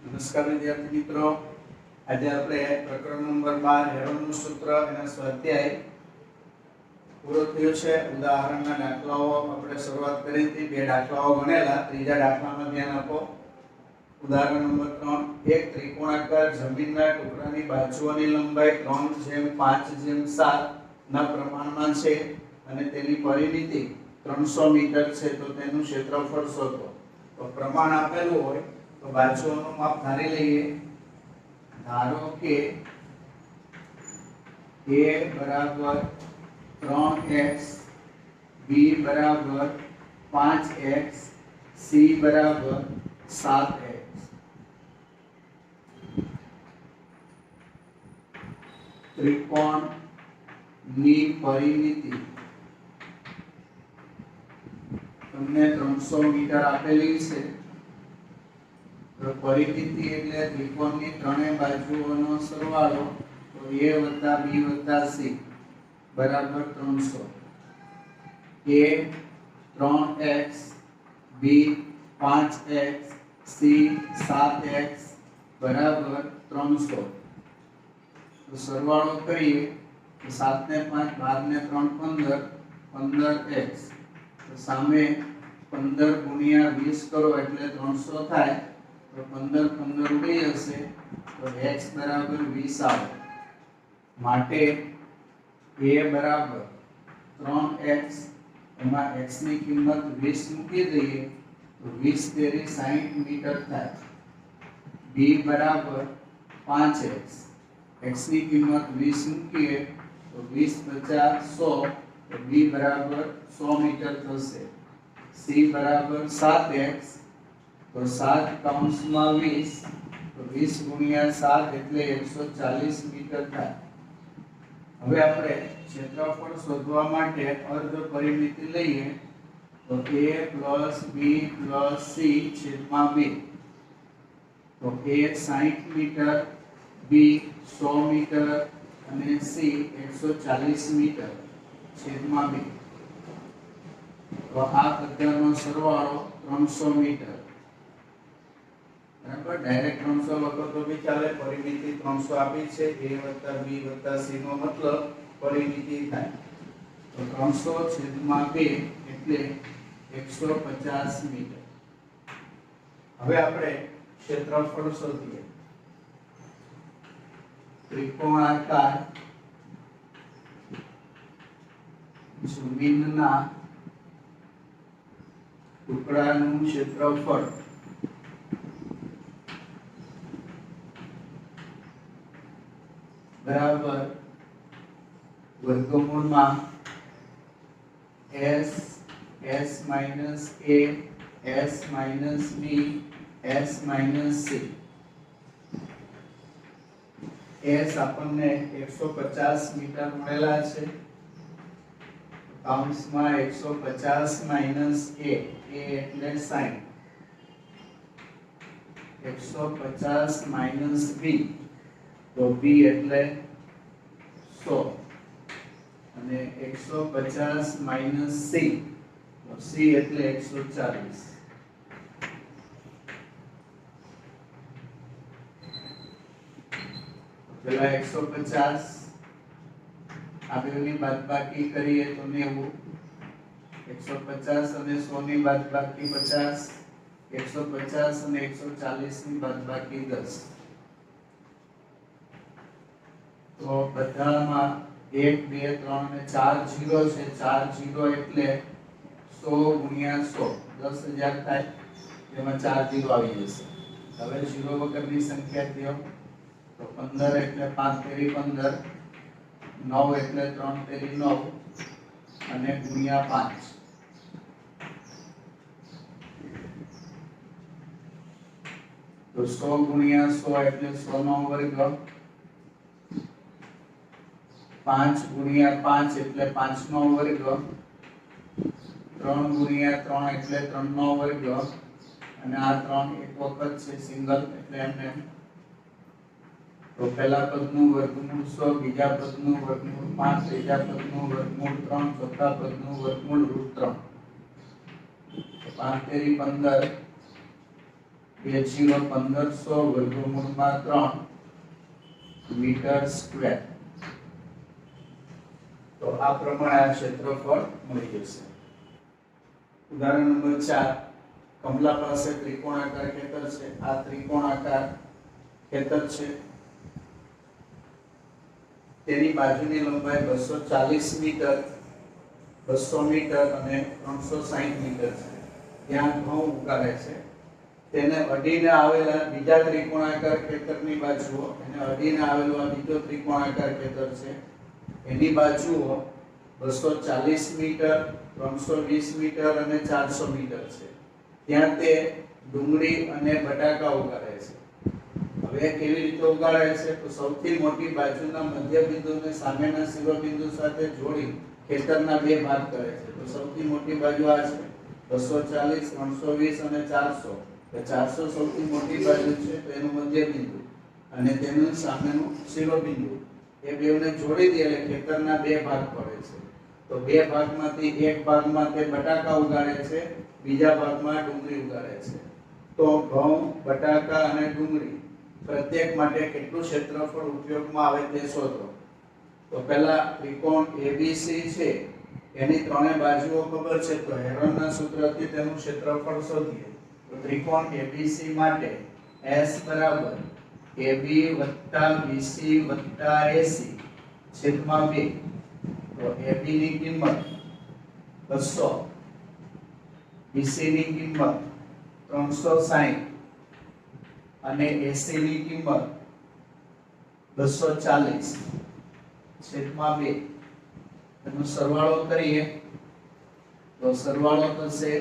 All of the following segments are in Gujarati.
નમસ્કાર વિદ્યાર્થી મિત્રો, આજે આપણે પ્રકરણ નંબર 12 હેરોનનું સૂત્ર એના સ્વાધ્યાય પૂરો થયો છે. ઉદાહરણના દાખલાઓ આપણે શરૂઆત કરી હતી. બે દાખલાઓ ગણેલા. ત્રીજા દાખલામાં ધ્યાન આપો. ઉદાહરણ નંબર 3, એક ત્રિકોણાકાર જમીનના ટુકડાની બાજુઓની લંબાઈ 3:5:7 ના પ્રમાણમાં છે અને તેની પરિમિતિ 300 મીટર છે. તો તેનું ક્ષેત્રફળ શોધો. તો પ્રમાણ આપેલું હોય તો બાજુઓનું માપ ધારી લઈએ. ધારો કે a બરાબર 3x, b બરાબર 5x, c બરાબર 7x. ત્રિકોણની પરિમિતિ તમને 300 મીટર આપેલી છે. પરિમિતિ એટલે ત્રિકોણની ત્રણેય બાજુઓનો સરવાળો. તો a + b + c બરાબર 300. a 3x, b 5x, c 7x બરાબર 300. તો સરવાળો કરીએ તો 7 ને 5 12 ને 3 15 15x. તો સામે 15 × 20 કરો એટલે 300 થાય. તો 15 15 ઉડી જશે તો x બરાબર 20 આવે. માટે a બરાબર 3x, એમાં x ની કિંમત 20 મૂકી દઈએ તો 20 તેરી 60 મીટર થાય. b બરાબર 5x, x ની કિંમત 20 મૂકીએ તો 20 × 50 100, તો b બરાબર 100 મીટર થશે. c બરાબર 7x, તો 7 કૌંસમાં 20, તો 20 × 7 એટલે 140 મીટર થાય. હવે આપણે ક્ષેત્રફળ શોધવા માટે અર્ધ પરિમિતિ લઈએ. તો a + b + c છેદમાં 2. તો a 60 મીટર, b 100 મીટર અને c 140 મીટર છેદમાં 2. તો આ બધાનો સરવાળો 300 મીટર. બરાબર. ડાયરેક્ટ 300 લખો તો બી ચાલે. પરિમિતિ 300 આપી છે. a + b + c નો મતલબ પરિમિતિ થાય. તો 300/2 એટલે 150 મીટર. હવે આપણે ક્ષેત્રફળ શોધીએ. ત્રિકોણાકાર જમીનના ટુકડાનું ક્ષેત્રફળ બરાબર વર્ગમૂળમાં s, s - a, s - b, s - c. s આપણને 150 મીટર મળેલા છે. કૌંસમાં 150 - a, a એટલે 60. 150 - b, તો b એટલે 100. અને 150 - c, તો c એટલે 140. પેલા 150 આ બેની બાદબાકી કરીએ તો 90. 150 અને 100 ની બાદબાકી 50. 150 અને 140 ની બાદબાકી 10. તો બધામાં 1 2 3 અને 4 0 છે. 4 0 એટલે 100 × 100 10,000 થાય. એમાં 4 0 આવી જશે. હવે 0 વગરની સંખ્યા દો. તો 15 એટલે 5 તેરી 15, 9 એટલે 3 તેરી 9 અને ગુણ્યા 5. તો 100 × 100 એટલે 100 નો વર્ગ. 5 × 5 એટલે 5 નો વર્ગ. 3 × 3 એટલે 3 નો વર્ગ. અને આ 3 એક વખત છે, સિંગલ એટલે એમને. તો પહેલા પદનું વર્ગમૂળ 100, બીજા પદનું વર્ગમૂળ 5, ત્રીજા પદનું વર્ગમૂળ 3, ચોથા પદનું વર્ગમૂળ √3. 5 તેરી 15, 1500 વર્ગમૂળમાં 3 મીટર સ્ક્વેર। તો આ પ્રમાણે આ ક્ષેત્રફળ મળી જશે। ઉદાહરણ નંબર 4 કમલા પાસે ત્રિકોણાકાર ખેતર છે। આ ત્રિકોણાકાર ખેતર છે, તેની બાજુની લંબાઈ 240 મીટર, 200 મીટર અને 360 મીટર છે। ત્યાં ઘઉં ઉગાડે છે। તેને અડીને આવેલા બીજા ત્રિકોણાકાર ખેતરની બાજુઓ, એને અડીને આવેલો આ બીજો ત્રિકોણાકાર ખેતર છે, એની બાજુઓ 240 મીટર, 320 મીટર અને 400 મીટર છે। ત્યાં તે ડુંગળી અને બટાકા ઉગાડે છે। હવે કેવી રીતે ઉગાડે છે? તો સૌથી મોટી બાજુના મધ્ય બિંદુને સામેના શિરોબિંદુ સાથે જોડી ખેતરના બે ભાગ કરે છે। તો સૌથી મોટી બાજુ આ છે 240, 320 અને 400। તો 400 સૌથી મોટી બાજુ છે, તો એનું મધ્ય બિંદુ અને તેનું સામેનું શિરોબિંદુ એ બેને જોડી દે એટલે ખેતરના બે ભાગ પડે છે। તો બે ભાગમાંથી એક ભાગમાં તે બટાકા ઉગાડે છે, બીજા ભાગમાં ડુંગળી ઉગાડે છે। તો ઘઉં, બટાકા અને ડુંગળી પ્રત્યેક માટે કેટલું ક્ષેત્રફળ ઉપયોગમાં આવે તે શોધો। તો પહેલા ત્રિકોણ ABC છે, એની ત્રણે બાજુઓ ખબર છે, તો હેરોનના સૂત્રથી તેનું ક્ષેત્રફળ શોધીએ। તો ત્રિકોણ ABC માટે S બરાબર AB વત્તા BC વત્તા AC છેદમાં 2। તો AB ની કિંમત 200, BC ની કિંમત 360 અને AC ની કિંમત 240 છેદમાં 2। એનો સરવાળો કરીએ તો સરવાળો થશે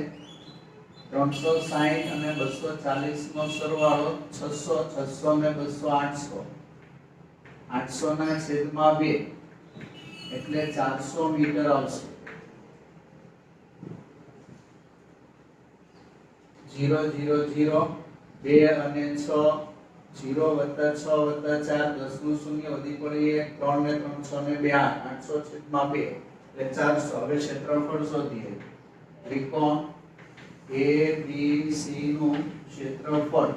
360 અને 240 નો સરવાળો 600, 600 ને 200 800, 800 ના છેદમાં 2 એટલે 400 મીટર આવશે। 0 0 0 2 અને 6 0 વત્તા 6 વત્તા 4 10 નું શૂન્ય વધી પડી 1 3 ને 300 ને 2 800 છેદમાં 2 એટલે 400। હવે ક્ષેત્રફળ શોધીએ। ત્રિકોણ ABC નું ક્ષેત્રફળ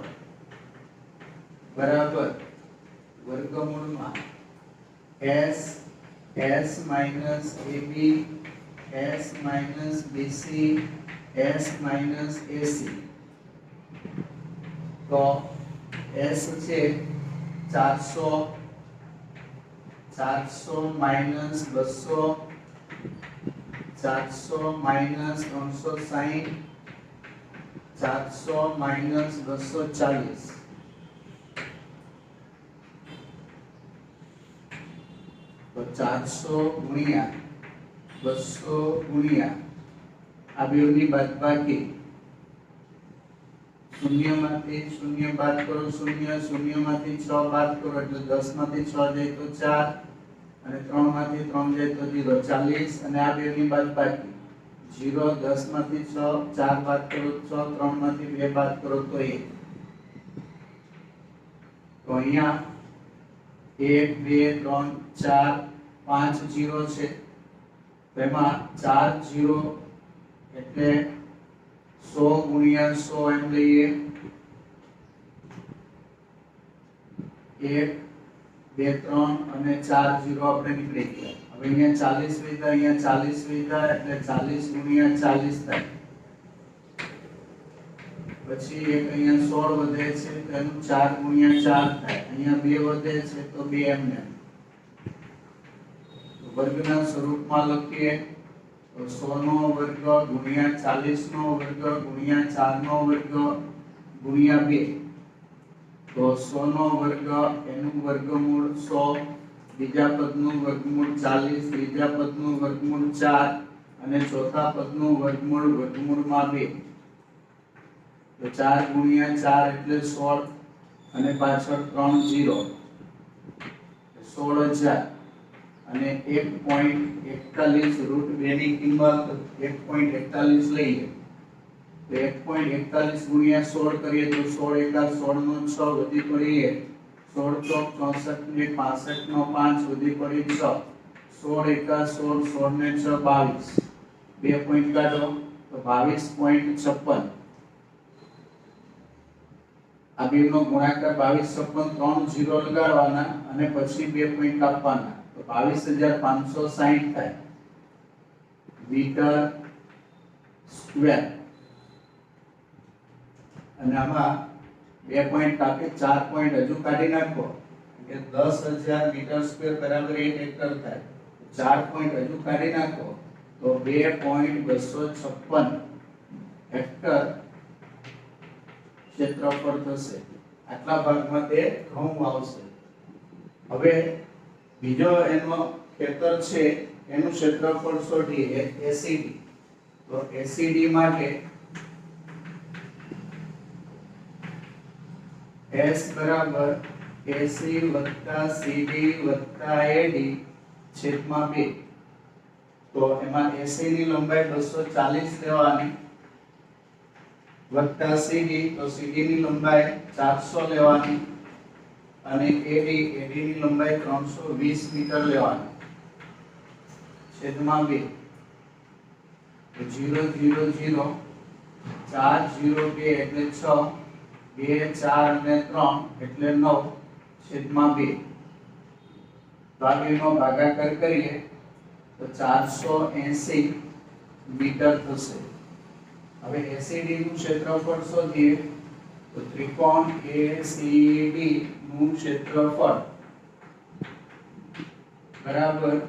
બરાબર વર્ગમૂળમાં S S minus AB S minus BC S minus AC। તો S છે 400, 400 minus 200, 400 minus 360, 400 minus 240। तो 400 गुणिया 200 गुणिया आ बेनी बादबाकी शून्य मांथी शून्य बाद करो शून्य, शून्य मांथी 6 बाद करो એટલે 10 मांथी 6 જાય તો 4 અને 3 मांथी 3 જાય તો 0 40 અને આ બેની બાદબાકી 0 10 मांथी 6 4 बाद करो 6 3 मांथी 2 बाद करो तो 1। तो અહીંયા 1 2 3 4 5 0 છે, તેમાં 4 0 એટલે 100 ગુણ્યા 100 એમ લઈએ। 1 2 3 અને 4 0 આપણે નીકળી ગયા। હવે અહીંયા 40 લીધા, અહીંયા 40 લીધા એટલે 40 ગુણ્યા 40 થાય। પછી એક અહીંયા 16 વધે છે તો એનું 4 ગુણ્યા 4 થાય। અહીંયા 2 વધે છે તો 2 એમને। વર્ગના સ્વરૂપમાં લખીએ તો 100 નો વર્ગ ગુણ્યા 40 નો વર્ગ ગુણ્યા 4 નો વર્ગ ગુણ્યા 2। તો 100 નો વર્ગ એનું વર્ગમૂળ 100, બીજા પદનું વર્ગમૂળ 40, ત્રીજા પદનું વર્ગમૂળ 4 અને ચોથા પદનું વર્ગમૂળ વર્ગમૂળમાં 2। તો 4 ગુણ્યા 4 એટલે 16 અને પાછળ 3 0 16000 અને 1.41 રૂટ 2 ની કિંમત 1.41 લઈએ તો 1.41 ગુણ્યા 16 કરીએ તો 16 એકા 16 નો 6 વધી પડી 1, 16 ચોક 64 ને 65 નો 5 વધી પડી 6, 16 એકા 16 16 ને 6 22, 2 પોઈન્ટ કાઢો તો 22.56। આ બેનો ગુણાકાર 22 3 લગાડવાના અને પછી 2 પોઈન્ટ કાપવાના તો 22560 થાય મીટર સ્ક્વેર અને આમાં 2 પોઈન્ટ કાપી 4 પોઈન્ટ હજુ કાઢી નાખો કે 10000 મીટર સ્ક્વેર બરાબર 1 હેક્ટર થાય 4 પોઈન્ટ હજુ કાઢી નાખો તો 2.256 હેક્ટર ક્ષેત્રફળ થશે આટલા ભાગમાં તે ઘઉં આવશે હવે બીજો એનો ખેતર છે એનું ક્ષેત્રફળ શોધીએ એસીડી તો એસીડી માટે S બરાબર AC વત્તા CD વત્તા AD છેદમાં 2 તો એમાં AC ની લંબાઈ 240 લેવાની વત્તા CD તો CD ની લંબાઈ 400 લેવાની અને AD ની લંબાઈ 320 મીટર લેવાની છેદમાં 2 તો 0 0 0 4 0 2 એટલે 6 2 4 અને 3 એટલે 9 છેદમાં 2 તો આ બેનો ભાગાકાર કરીએ તો 480 મીટર થશે હવે ACD નું ક્ષેત્રફળ શોધીએ તો ત્રિકોણ ACD નું ક્ષેત્રફળ બરાબર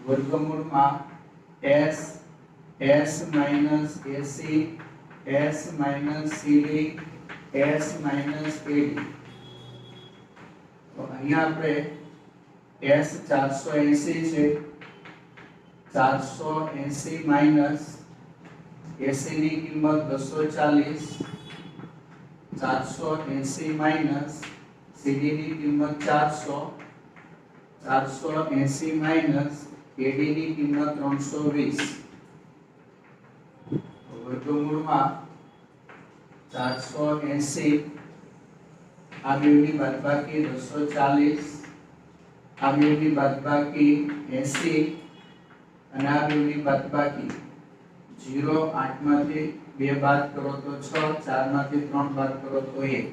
વર્ગમૂળમાં S S minus AC S minus CD S minus AD તો અહીંયા આપણે S 480 છે 480 minus AC ની કિંમત 240 480 minus CD ની કિંમત 400 480 minus AD ની કિંમત 320 વર્ગમૂળમાં 480 આ બેની બાદબાકી 240 આ બેની બાદબાકી 80 અને આ બેની બાદબાકી 0 8 માંથી 2 બાદ કરો તો 6 4 માંથી 3 બાદ કરો તો 1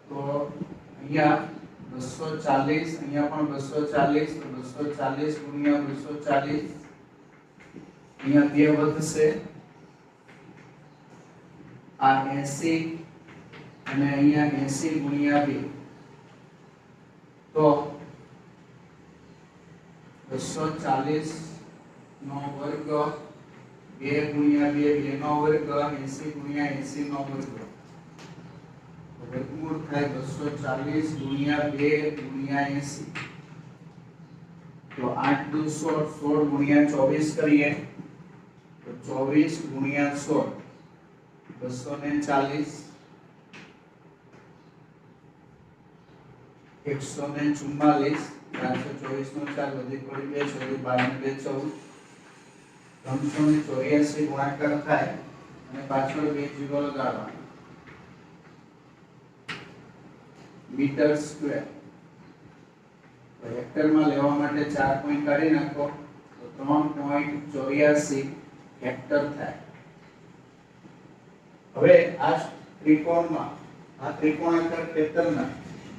તો અહીંયા 240 અહીંયા પણ 240 તો 240 ગુણ્યા 240 અહીંયા 2 વધશે આ 80 અને અહીંયા 80 ગુણ્યા 2 તો 240 નો વર્ગ 2 ગુણ્યા 2 2 નો વર્ગ 80 ગુણ્યા 80 નો વર્ગ વર્ગમૂળ થાય 240 ગુણ્યા 2 ગુણ્યા 80 તો 8 દુ 16 16 ગુણ્યા 24 કરીએ તો 24 ગુણ્યા 16 240 144 424 નો 4 વધી પડી 2 24 12 2 14 384 ગુણાકાર થાય અને પાછળ 2 જીરો લગાડવાના મીટર સ્ક્વેર તો હેક્ટર માં લેવા માટે 4 પોઈન્ટ કાઢી નાખો તો 3.84 હેક્ટર થાય હવે આ ત્રિકોણમાં આ ત્રિકોણાકાર ખેતરના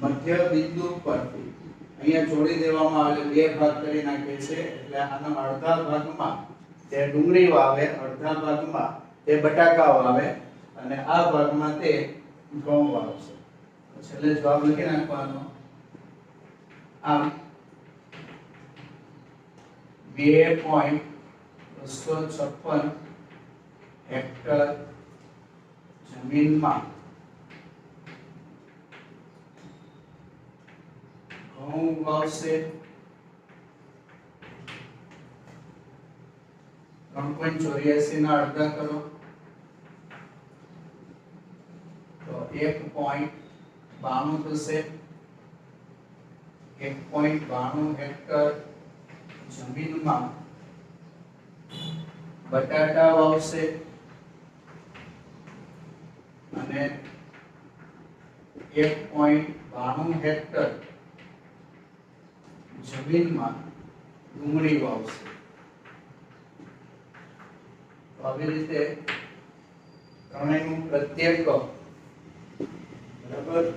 મધ્ય બિંદુ પરથી અહીંયા જોડી દેવામાં આવેલ બે ભાગ કરી નાખે છે એટલે આના અડધા ભાગમાં તે ડુંગળી વાવે અડધા ભાગમાં તે બટાકા વાવે અને આ ભાગમાં તે ઘઉં વાવશે છેલ્લે જવાબ લખી નાખવાનો આમ 2.256 હેક્ટર જમીનમાં ઘઉં વાવશે 3.84 ના અડધા કરો તો 1.92 થશે 1.92 હેક્ટર જમીનમાં બટાટા વાવશે અને 1.92 હેક્ટર જમીનમાં ડુંગળી વાવશે તો આવી રીતે ત્રણેયનું પ્રત્યેક બરાબર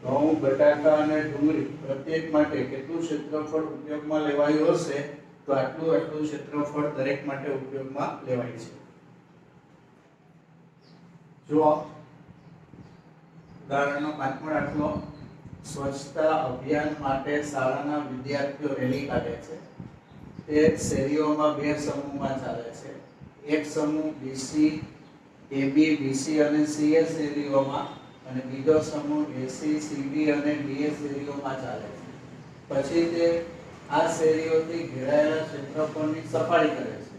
ઘઉં બટાકા અને ડુંગળી પ્રત્યેક માટે કેટલું ક્ષેત્રફળ ઉપયોગમાં લેવાયું હશે તો આટલું આટલું ક્ષેત્રફળ દરેક માટે ઉપયોગમાં લેવાય છે જો ઉદાહરણનો 5મો દાખલો સ્વચ્છતા અભિયાન માટે શાળાના વિદ્યાર્થીઓ રેલી કાઢે છે તે શેરીઓમાં બે સમૂહમાં ચાલે છે એક સમૂહ બીસી એબી બીસી અને સીએ શેરીઓમાં અને બીજો સમૂહ એસી સીડી અને ડીએ શેરીઓમાં ચાલે છે પછી તે આ શેરીઓથી ઘેરાયેલા ક્ષેત્રફળની સફાઈ કરે છે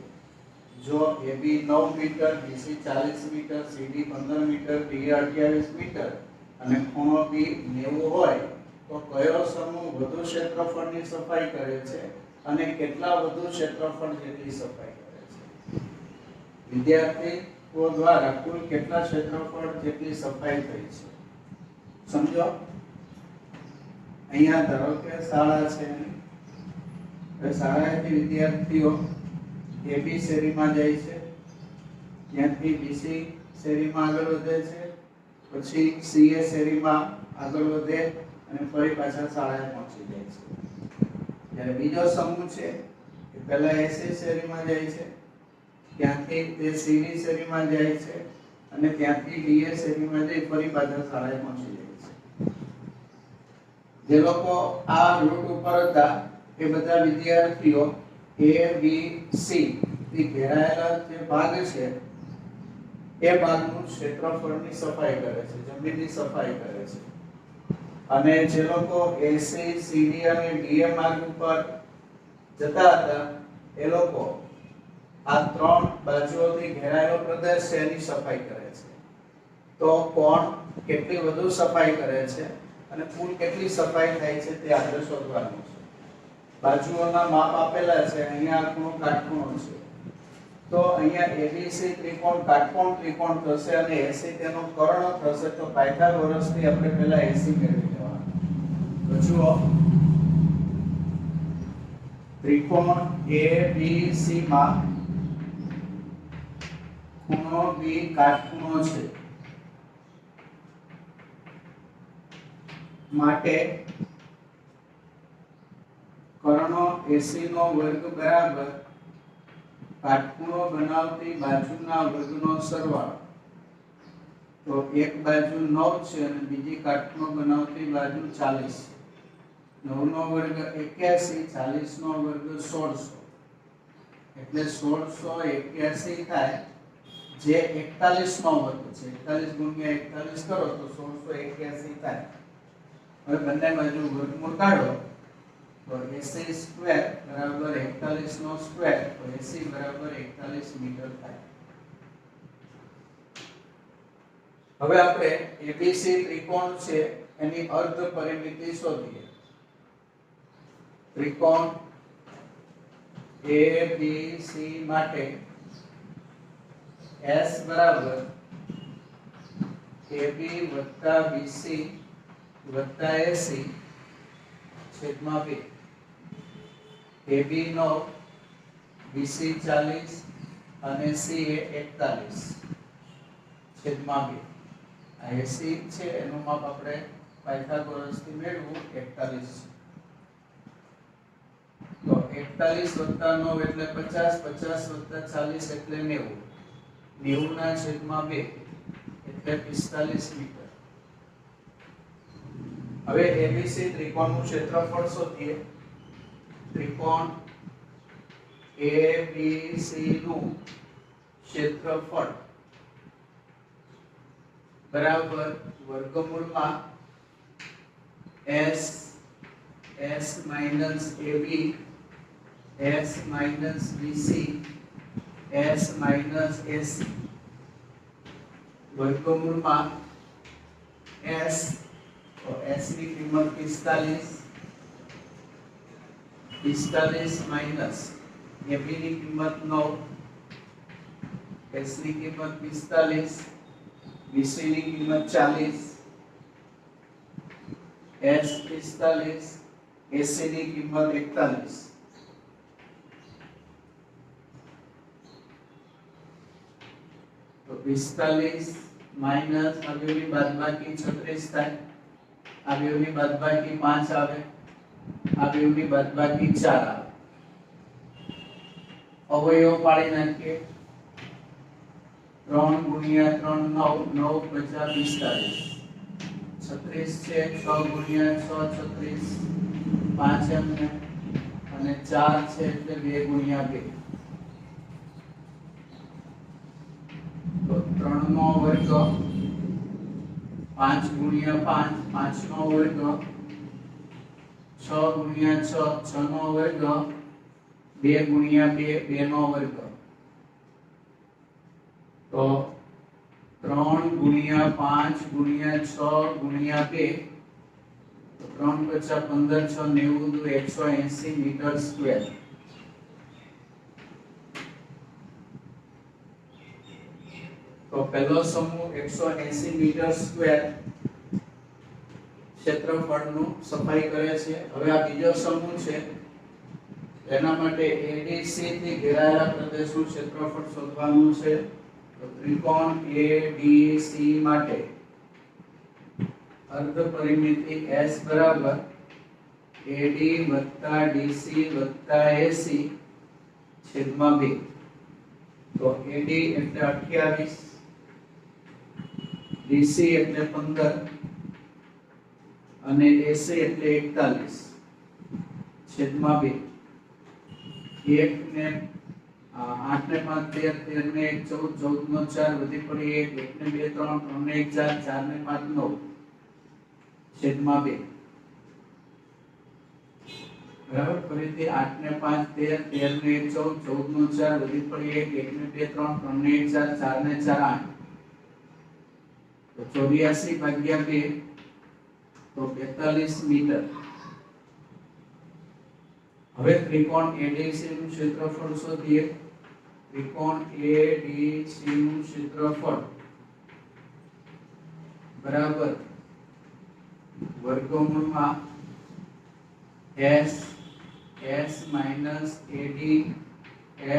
જો એબી 9 મીટર બીસી 40 મીટર સીડી 15 મીટર ડીએ 28 મીટર અને ખૂણો બી 90 હોય તો કયો સમૂહ વધુ ક્ષેત્રફળની સફાઈ કરે છે અને કેટલા વધુ ક્ષેત્રફળ જેટલી સફાઈ કરે છે વિદ્યાર્થીઓ દ્વારા કુલ કેટલા ક્ષેત્રફળ જેટલી સફાઈ થઈ છે સમજો અહીંયા ધારો કે શાળા છે એ શાળાએથી વિદ્યાર્થીઓ એબી શેરીમાં જાય છે ત્યાંથી બીસી શેરીમાં આગળ વધે છે પછી સીએ શેરીમાં આગળ વધે અને ફરી પાછા શાળાએ પહોંચી જાય છે જ્યારે બીજો સમૂહ છે એ પહેલા એસી શેરીમાં જાય છે ત્યાંથી તે સીડી શેરીમાં જાય છે અને ત્યાંથી ડીએ શેરીમાં જઈ ફરી પાછા શાળાએ પહોંચી જાય છે જે લોકો આ રૂટ ઉપર હતા એ બધા વિદ્યાર્થીઓ એ બી સી થી ઘેરાયેલા જે ભાગ છે એ ભાગનું ક્ષેત્રફળની સફાઈ કરે છે જમીનની સફાઈ કરે છે અને જે લોકો એસી સીડી અને ડીએ માર્ગ ઉપર જતા હતા એ લોકો આ ત્રણ બાજુઓથી ઘેરાયેલો પ્રદેશ છે એની સફાઈ કરે છે તો કોણ કેટલી વધુ સફાઈ કરે છે અને કુલ કેટલી સફાઈ થાય છે તે આપણે શોધવાનું છે બાજુઓના માપ આપેલા છે અહીંયા ખૂણો કાટખૂણો છે તો અહીંયા એબીસી ત્રિકોણ કાટકોણ ત્રિકોણ થશે અને એસી તેનો કર્ણ થશે તો પાયથાગોરસથી આપણે પહેલા એસી મેળવી લેવાનું તો જુઓ ત્રિકોણ એબીસી માં ખૂણો બી કાટખૂણો છે માટે કર્ણ એસી નો વર્ગ બરાબર કાટખૂણો બનાવતી બાજુના વર્ગનો સરવાળો તો એક બાજુ 9 છે અને બીજી કાટખૂણો બનાવતી બાજુ 40 છે 9 નો વર્ગ 81 40 નો વર્ગ 1600 એટલે 1681 થાય જે 41 નો વર્ગ છે 41 ગુણ્યા 41 કરો તો 1681 થાય હવે બંને બાજુ વર્ગમૂળ કાઢો તો 80 સ્ક્વેર બરાબર 41 નો સ્ક્વેર તો 80 બરાબર 41 મીટર થાય હવે આપણે એબીસી ત્રિકોણ છે એની અર્ધ પરિમિતિ શોધીએ ત્રિકોણ એબીસી માટે S બરાબર AB વત્તા BC વત્તા AC છેદમાં 2 AB 9 BC 40 અને CA 41 છેદમાં 2 આ AC છે એનું માપ આપણે પાયથાગોરસથી મેળવ્યું 41 તો 41 વત્તા 9 એટલે 50 50 વત્તા 40 એટલે 90 90 ના છેદમાં 2 એટલે 45 મીટર હવે એબીસી ત્રિકોણનું ક્ષેત્રફળ શોધીએ ત્રિકોણ એબીસી નું ક્ષેત્રફળ બરાબર વર્ગમૂળમાં s s minus ab s minus bc s minus ac વર્ગમૂળમાં s તો s ની કિંમત 45 માઈનસ ab ની કિંમત 9 s ની કિંમત 45 bc ની કિંમત 40 s 45 ac ની કિંમત 41 તો 45 માઈનસ આગળની બાદબાકી 36 થાય આ બેની બાદબાકી 5 આવે, આ બેની બાદબાકી 4 આવે. અવયવ પાડી નાખીએ. 3 ગુણ્યા 3 9 9 50 45 36 છે. 6 ગુણ્યા 6 36 5 એમને અને 4 છે એટલે 2 ગુણ્યા 2 તો 3 નો વર્ગ 5 ગુણ્યા 5 5 નો વર્ગ 6 ગુણ્યા 6 6 નો વર્ગ 2 ગુણ્યા 2 2 નો વર્ગ તો 3 ગુણ્યા 5 ગુણ્યા 6 ગુણ્યા 2 તો 3 × 15 6 90 180 મીટર સ્ક્વેર. તો પહેલો સમૂહ 180 મીટર સ્ક્વેર ક્ષેત્રફળનું સફાઈ કરે છે. હવે આ બીજો સમૂહ છે એના માટે ADC થી ઘેરાયેલા પ્રદેશનું ક્ષેત્રફળ શોધવાનું છે. તો ત્રિકોણ ADC માટે અર્ધ પરિમિતિ S બરાબર AD વત્તા DC વત્તા AC છેદમાં 2. તો AD એટલે 28, DC એટલે 15 અને AC એટલે 41 છેદમાં 2. 1 ને 8 ને 5 13 13 ને 1 14 14 નો 4 વધી પડી 1 1 ને 2 3 3 ને 1 4 4 ને 5 9 છેદમાં 2. બરાબર. ફરીથી 8 ને 5 13 13 ને 1 14 14 નો 4 વધી પડી 1 1 ને 2 3 3 ને 1 4 4 ને 4 8 તો 84 ભાગ્યા 2 તો 42 મીટર. હવે ત્રિકોણ ADC નું ક્ષેત્રફળ શોધીએ. ત્રિકોણ ADC નું ક્ષેત્રફળ બરાબર વર્ગમૂળમાં S S minus AD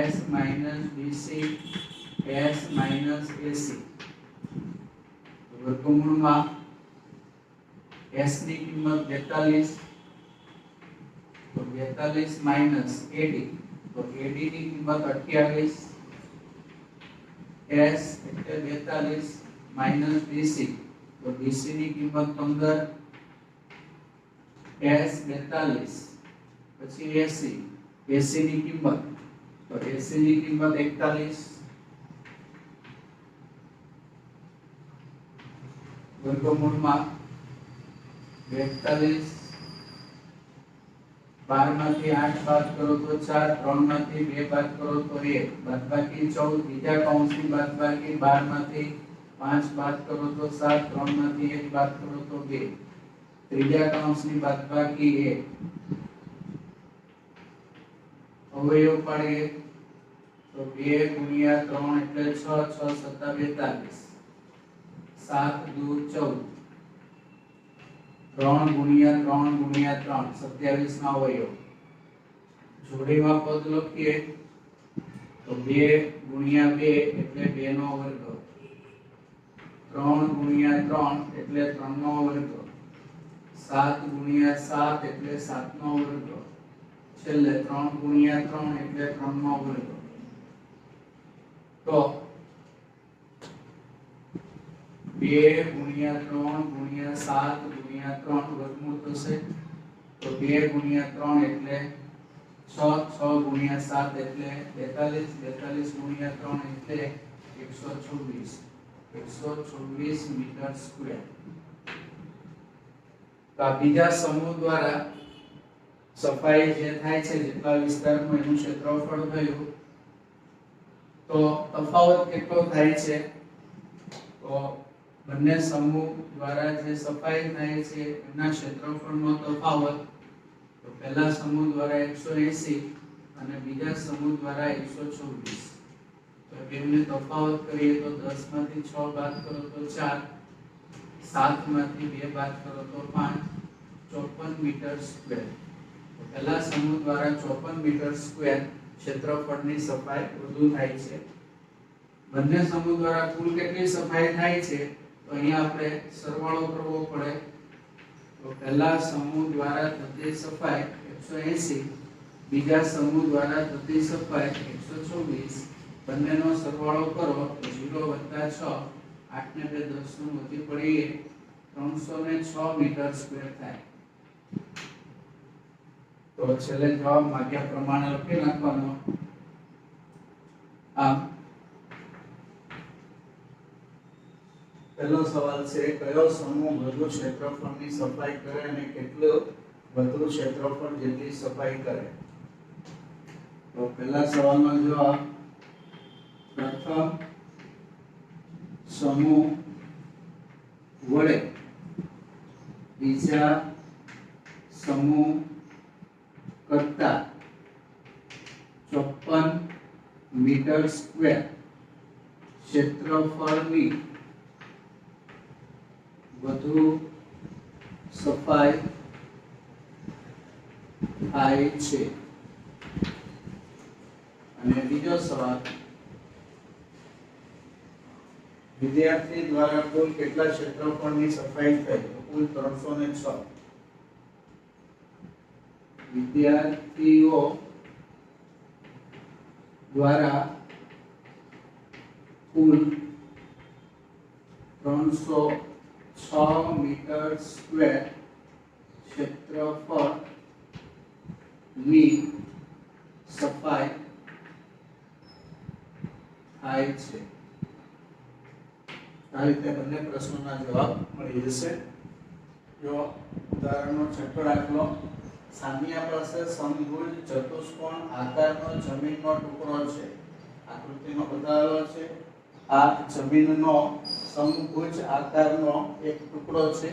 S minus BC S minus AC વર્ગમૂળમાં S ની કિંમત 42 તો 42 minus AD તો AD ની કિંમત 28 S એટલે 42 minus BC તો BC ની કિંમત 15 S 42 પછી AC AC ની કિંમત તો AC ની કિંમત 41 વર્ગમૂળમાં 42 12 માંથી 8 બાદ કરો તો 4 3 માંથી 2 બાદ કરો તો 1 બાદબાકી 14 બીજા કૌંસની બાદબાકી 12 માંથી 5 બાદ કરો તો 7 3 માંથી 1 બાદ કરો તો 2 ત્રીજા કૌંસની બાદબાકી 1 અવયવ પાડીએ તો 2 ગુણ્યા 3 એટલે 6 6 7 42 7 2 14 3 ગુણ્યા 3 ગુણ્યા 3 27 ના અવયવ જોડીમાં પદ લખીએ તો 2 ગુણ્યા 2 એટલે 2 નો વર્ગ 3 ગુણ્યા 3 એટલે 3 નો વર્ગ 7 ગુણ્યા 7 એટલે 7 નો વર્ગ છેલ્લે 3 ગુણ્યા 3 એટલે 3 નો વર્ગ. તો 2 ગુણ્યા 3 ગુણ્યા 7 ગુણ્યા 3 વર્ગમૂળ થશે તો 2 ગુણ્યા 3 એટલે 6 6 ગુણ્યા 7 એટલે 42 42 ગુણ્યા 3 એટલે 124 મીટર સ્ક્વેર. તો આ બીજા સમૂહ દ્વારા સફાઈ જે થાય છે જેટલા વિસ્તારમાં એનું ક્ષેત્રફળ થયું તો તફાવત કેટલો થાય છે તો બંને સમૂહ દ્વારા જે સફાઈ થાય છે એના ક્ષેત્રફળનો તફાવત તો પહેલા સમૂહ દ્વારા 180 અને બીજા સમૂહ દ્વારા 124 તો બેને તફાવત કરીએ તો 10 માંથી 6 બાદ કરો તો 4 7 માંથી 2 બાદ કરો તો 5 54 મીટર સ્ક્વેર. તો પહેલા સમૂહ દ્વારા 54 મીટર સ્ક્વેર ક્ષેત્રફળની સફાઈ વધુ થાય છે. બંને સમૂહ દ્વારા કુલ કેટલી સફાઈ થાય છે તો અહીંયા આપણે સરવાળો કરવો પડે तो पहला समूह द्वारा थती सफाई 180, बीजा समूह द्वारा थती सफाई 124, બંનેનો સરવાળો કરો તો 0 + 6 8 ને 2 10 નું વધી પડીએ 306 મીટર સ્ક્વેર થાય। તો છેલ્લે જવાબ માગ્યા પ્રમાણે લખી નાખવાનો। આમ પહેલો સવાલ છે કયો સમૂહ વધુ ક્ષેત્રફળની સફાઈ કરે અને કેટલું વધુ ક્ષેત્રફળ જેટલી સફાઈ કરે। તો પહેલા સવાલનો જવાબ પ્રથમ સમૂહ વડે બીજા સમૂહ કરતા 54 મીટર સ્ક્વેર ક્ષેત્રફળની વધુ સફાઈ થાય છે। અને બીજો સવાલ વિદ્યાર્થી દ્વારા કુલ કેટલા ક્ષેત્રફળની સફાઈ થઈ? તો કુલ 306। વિદ્યાર્થીઓ દ્વારા કુલ 306 મીટર સ્ક્વેર ક્ષેત્રફળની સફાઈ થાય છે। આ રીતે બંને પ્રશ્નોના જવાબ મળી જશે। જો ઉદાહરણનો છઠ્ઠો દાખલો, સામિયા પાસે સમભુજ ચતુષ્કોણ આકારનો જમીનનો ટુકડો છે। આકૃતિમાં બતાવેલો છે આ જમીનનો સમભુજ આકારનો એક ટુકડો છે।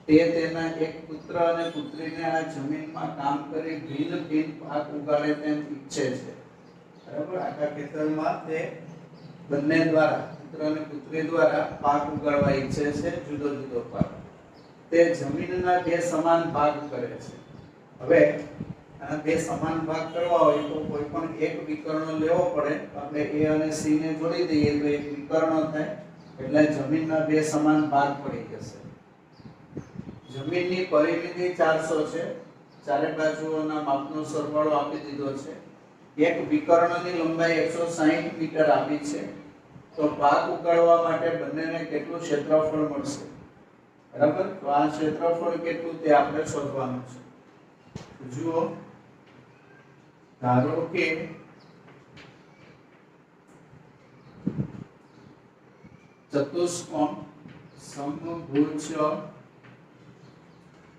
તે તેના એક પુત્ર અને પુત્રીને આ જમીનમાં કામ કરી ભિન્ન ભિન્ન પાક ઉગાડે તેમ ઈચ્છે છે। બરાબર, આખા ખેતરમાં તે બંને દ્વારા પુત્ર અને પુત્રી દ્વારા પાક ઉગાડવા ઈચ્છે છે, જુદો જુદો પાક। તે જમીનના બે સમાન ભાગ કરે છે। હવે આ બે સમાન ભાગ કરવા હોય તો કોઈ પણ એક વિકર્ણ લેવો પડે। આપણે a અને c ને જોડી દઈએ તો એક વિકર્ણ થાય, એટલે જમીનના બે સમાન ભાગ પડી જશે। જમીનની પરિમિતિ 400 છે, ચારે બાજુઓના માપનો સરવાળો આપી દીધો છે। એક વિકર્ણની લંબાઈ 160 મીટર આપી છે। તો પાક ઉગાડવા માટે બંનેને કેટલું ક્ષેત્રફળ મળશે? બરાબર, તો આ ક્ષેત્રફળ કેટલું તે આપણે શોધવાનું છે। જુઓ, ધારો કે ચતુષ્કોણ સમભુજ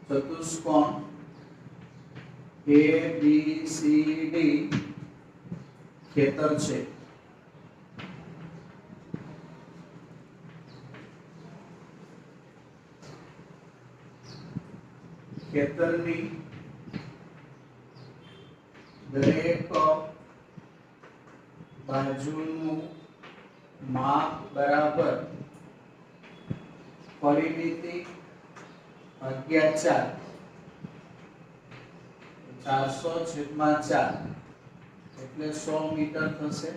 ચતુષ્કોણ ABCD ખેતર છે। ખેતરની દરેક બાજુનું માપ બરાબર પરિમિતિ ભાગ્યા 400 છેદમાં 4 એટલે 100 મીટર થશે।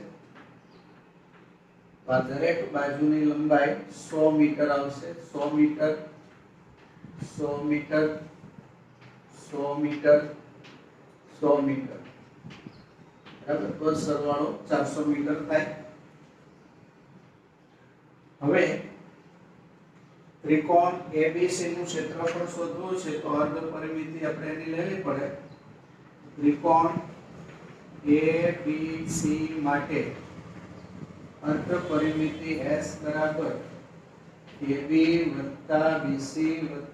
આ દરેક બાજુની લંબાઈ 100 મીટર આવશે। 100 મીટર 100 મીટર 100 મીટર 100 મીટર, બરાબર, તો સરવાળો 400 મીટર થાય। હવે ત્રિકોણ ABC નું ક્ષેત્રફળ શોધવું છે તો અર્ધ પરિમિતિ આપણે એની લેવી પડે। ત્રિકોણ ABC માટે અર્ધ પરિમિતિ S બરાબર AB + BC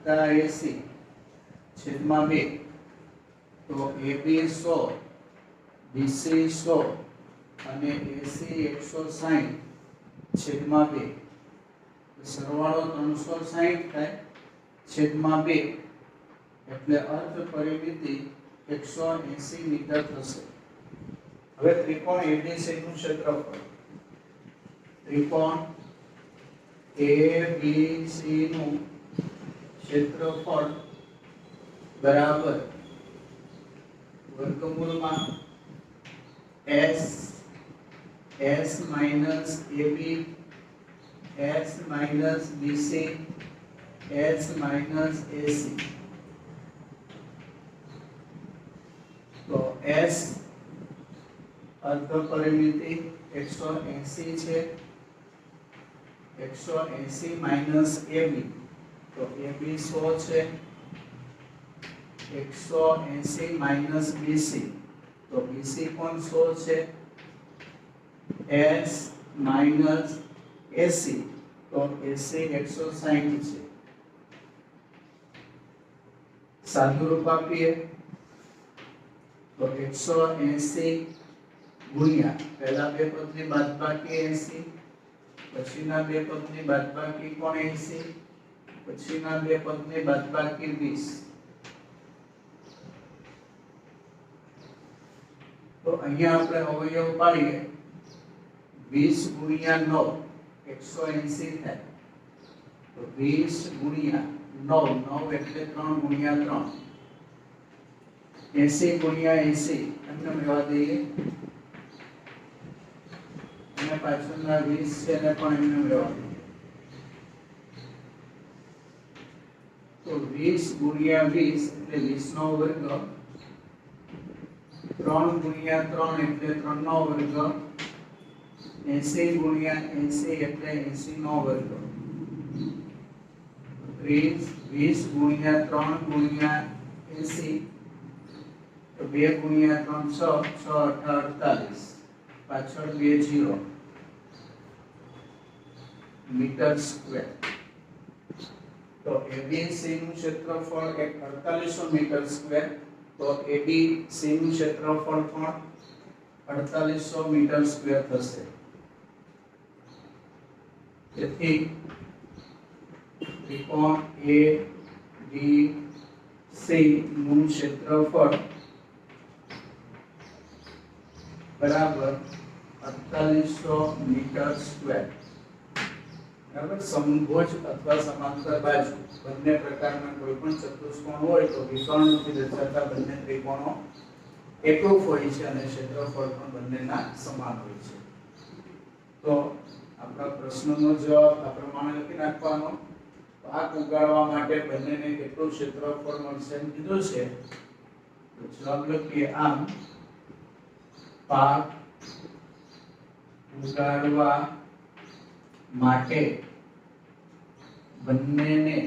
+ AC છેદમાં 2। તો AB 100, BC 100 અને AC 160 છેદમાં 2। સરવાળો 360 થાય છેદમાં 2 એટલે અર્ધ પરિમિતિ 180 મીટર થશે। હવે ત્રિકોણ ABC નું ક્ષેત્રફળ, ત્રિકોણ ABC નું ક્ષેત્રફળ બરાબર વર્ગમૂળમાં S minus AB S minus BC S minus AC S અર્ધ પરિમિતિ 180 છે, 180 માઈનસ AB, તો AB 100 છે, 180 માઈનસ BC, તો BC પણ 100 છે, S માઈનસ AC, તો AC 160 છે. સાદુરૂપ આપીએ તો 180 ગુણ્યા પહેલા બે પદની બાદબાકી 80, પછીના બે પદની બાદબાકી પણ 80, પછીના બે પદની બાદબાકી 20. તો અહીંયા આપણે અવયવ પાડીએ 20 ગુણ્યા 9 180 થાય, તો 20 ગુણ્યા 9, 9 એટલે 3 ગુણ્યા 3, 80 ગુણ્યા 80 એમને મેળવા દઈએ, અને પાછળના 20 છે ને પણ એમને મેળવા દઈએ. તો 20 ગુણ્યા 20 એટલે 20 નો વર્ગ, 3 ગુણ્યા 3 એટલે 3 નો વર્ગ, 80 ગુણ્યા 80 એટલે 80 નો વર્ગ, 20 ગુણ્યા 3 ગુણ્યા 80, તો 2 ગુણ્યા 3 6, 6 48, પાછળ 2 0 મીટર સ્ક્વેર. તો ABC નું ક્ષેત્રફળ 4800 મીટર સ્ક્વેર, તો ABC નું ક્ષેત્રફળ પણ 4800 મીટર સ્ક્વેર થશે. તેથી ત્રિકોણ ABC નું ક્ષેત્રફળ બરાબર 4800 મીટર સ્ક્વેર. બરાબર. સમભુજ અથવા સમાંતર બાજુ બંને પ્રકારના કોઈ પણ ચતુષ્કોણ હોય તો વિકર્ણથી દર્શાવતા બંને ત્રિકોણો એકરૂપ હોય છે અને ક્ષેત્રફળ પણ બંનેના સમાન હોય છે. તો આપણા પ્રશ્નનો જવાબ આ પ્રમાણે લખી નાખવાનો. પાક ઉગાડવા માટે બંનેને કેટલું ક્ષેત્રફળ મળશે એમ કીધું છે, તો જવાબ લખીએ આમ: પાક ઉગાડવા માટે બંનેને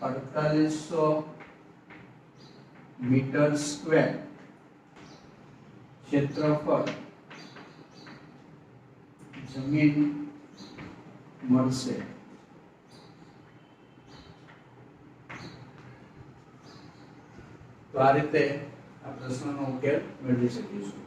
4800 મીટર સ્ક્વેર ક્ષેત્રફળ જમીન મળશે. તો આ રીતે આ પ્રશ્નનો ઉકેલ મેળવી શકીશું.